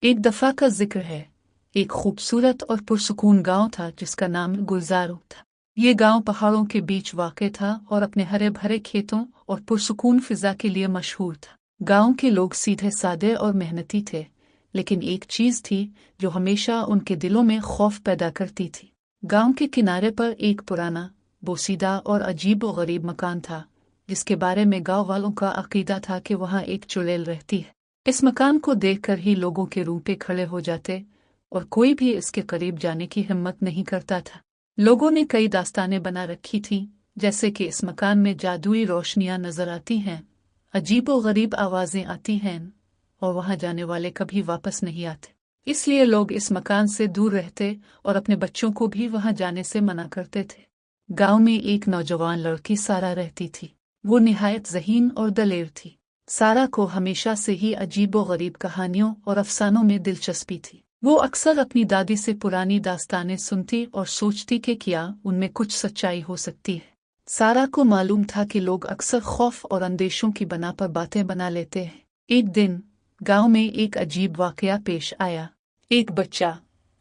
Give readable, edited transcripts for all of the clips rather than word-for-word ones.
एक दफा का जिक्र है। एक खूबसूरत और पुरसुकून गांव था जिसका नाम गुलजारो था। ये गांव पहाड़ों के बीच वाक़ था और अपने हरे भरे खेतों और पुरसुकून फिजा के लिए मशहूर था। गांव के लोग सीधे सादे और मेहनती थे, लेकिन एक चीज़ थी जो हमेशा उनके दिलों में खौफ पैदा करती थी। गांव के किनारे पर एक पुराना, बोसीदा और अजीब व गरीब मकान था, जिसके बारे में गांव वालों का अकीदा था कि वहां एक चुड़ैल रहती है। इस मकान को देखकर ही लोगों के रूंगटे खड़े हो जाते और कोई भी इसके करीब जाने की हिम्मत नहीं करता था। लोगों ने कई दास्तानें बना रखी थीं, जैसे कि इस मकान में जादुई रोशनियां नजर आती हैं, अजीबो गरीब आवाजें आती हैं और वहां जाने वाले कभी वापस नहीं आते। इसलिए लोग इस मकान से दूर रहते और अपने बच्चों को भी वहां जाने से मना करते थे। गांव में एक नौजवान लड़की सारा रहती थी। वो निहायत ज़हीन और दलेर थी। सारा को हमेशा से ही अजीबो गरीब कहानियों और अफसानों में दिलचस्पी थी। वो अक्सर अपनी दादी से पुरानी दास्तानें सुनती और सोचती कि क्या उनमें कुछ सच्चाई हो सकती है। सारा को मालूम था कि लोग अक्सर खौफ और अंदेशों की बना पर बातें बना लेते हैं। एक दिन गांव में एक अजीब वाकया पेश आया। एक बच्चा,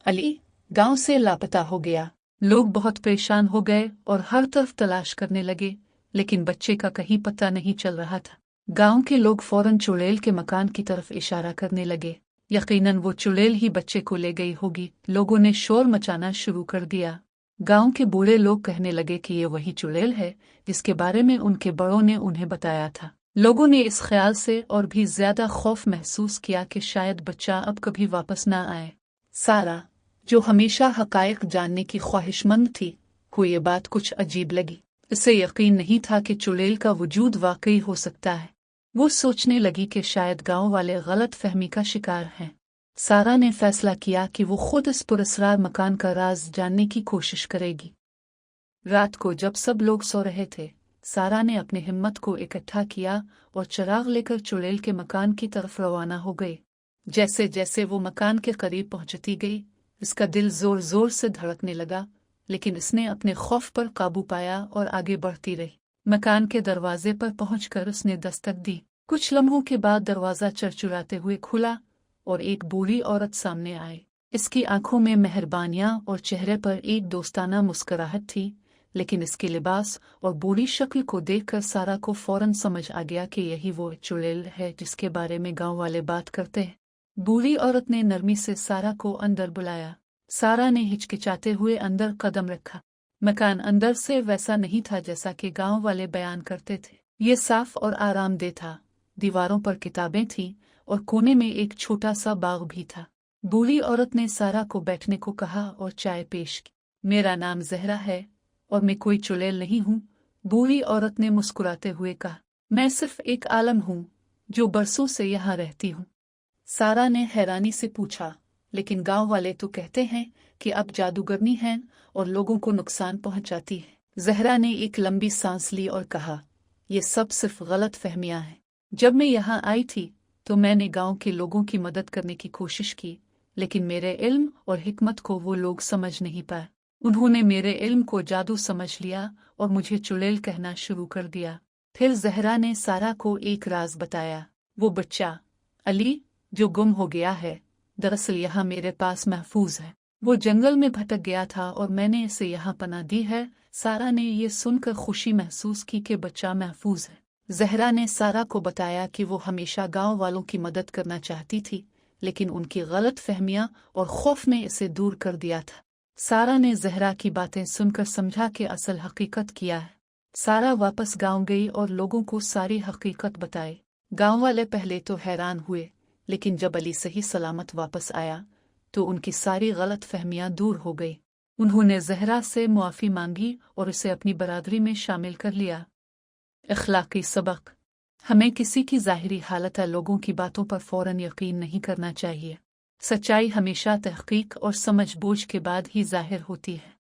अली, गांव से लापता हो गया। लोग बहुत परेशान हो गए और हर तरफ तलाश करने लगे, लेकिन बच्चे का कहीं पता नहीं चल रहा था। गांव के लोग फौरन चुड़ैल के मकान की तरफ इशारा करने लगे। यकीनन वो चुड़ैल ही बच्चे को ले गई होगी। लोगों ने शोर मचाना शुरू कर दिया। गांव के बूढ़े लोग कहने लगे कि ये वही चुड़ैल है जिसके बारे में उनके बड़ों ने उन्हें बताया था। लोगों ने इस ख्याल से और भी ज्यादा खौफ महसूस किया कि शायद बच्चा अब कभी वापस ना आए। सारा, जो हमेशा हकायक जानने की ख्वाहिशमंद थी, को ये बात कुछ अजीब लगी। इसे यकीन नहीं था कि चुड़ैल का वजूद वाकई हो सकता है। वो सोचने लगी कि शायद गांव वाले गलत फहमी का शिकार हैं। सारा ने फैसला किया कि वो खुद इस पुरस्कार मकान का राज जानने की कोशिश करेगी। रात को जब सब लोग सो रहे थे, सारा ने अपनी हिम्मत को इकट्ठा किया और चिराग लेकर चुड़ैल के मकान की तरफ रवाना हो गई। जैसे जैसे वो मकान के करीब पहुंचती गई, इसका दिल जोर जोर से धड़कने लगा, लेकिन इसने अपने खौफ पर काबू पाया और आगे बढ़ती रही। मकान के दरवाजे पर पहुंचकर उसने दस्तक दी। कुछ लम्हों के बाद दरवाजा चरचुराते हुए खुला और एक बूढ़ी औरत सामने आई। इसकी आंखों में मेहरबानियां और चेहरे पर एक दोस्ताना मुस्कुराहट थी, लेकिन इसके लिबास और बूढ़ी शक्ल को देखकर सारा को फौरन समझ आ गया कि यही वो चुड़ैल है जिसके बारे में गांव वाले बात करते हैं। बूढ़ी औरत ने नरमी से सारा को अंदर बुलाया। सारा ने हिचकिचाते हुए अंदर कदम रखा। मकान अंदर से वैसा नहीं था जैसा कि गांव वाले बयान करते थे। ये साफ और आरामदेह था। दीवारों पर किताबें थीं और कोने में एक छोटा सा बाग भी था। बूढ़ी औरत ने सारा को बैठने को कहा और चाय पेश की। मेरा नाम जहरा है और मैं कोई चुड़ैल नहीं हूँ, बूढ़ी औरत ने मुस्कुराते हुए कहा। मैं सिर्फ एक आलम हूँ जो बरसों से यहाँ रहती हूँ। सारा ने हैरानी से पूछा, लेकिन गांव वाले तो कहते हैं कि अब जादूगरनी है और लोगों को नुकसान पहुंचाती है। जहरा ने एक लंबी सांस ली और कहा, यह सब सिर्फ गलत फहमियां हैं। जब मैं यहाँ आई थी तो मैंने गांव के लोगों की मदद करने की कोशिश की, लेकिन मेरे इल्म और हिकमत को वो लोग समझ नहीं पाए। उन्होंने मेरे इल्म को जादू समझ लिया और मुझे चुड़ैल कहना शुरू कर दिया। फिर जहरा ने सारा को एक राज बताया। वो बच्चा, अली, जो गुम हो गया है, दरअसल यहाँ मेरे पास महफूज है। वो जंगल में भटक गया था और मैंने इसे यहाँ पनाह दी है। सारा ने ये सुनकर खुशी महसूस की कि बच्चा महफूज है। जहरा ने सारा को बताया कि वो हमेशा गांव वालों की मदद करना चाहती थी, लेकिन उनकी गलत फहमियां और खौफ ने इसे दूर कर दिया था। सारा ने जहरा की बातें सुनकर समझा कि असल हकीकत क्या है। सारा वापस गांव गई और लोगों को सारी हकीकत बताई। गांव वाले पहले तो हैरान हुए, लेकिन जब अली सही सलामत वापस आया तो उनकी सारी गलत फहमियां दूर हो गई। उन्होंने जहरा से मुआफ़ी मांगी और उसे अपनी बरादरी में शामिल कर लिया। अखलाकी सबक: हमें किसी की ज़ाहिरी हालत या लोगों की बातों पर फौरन यकीन नहीं करना चाहिए। सच्चाई हमेशा तहक़ीक़ और समझ बूझ के बाद ही ज़ाहिर होती है।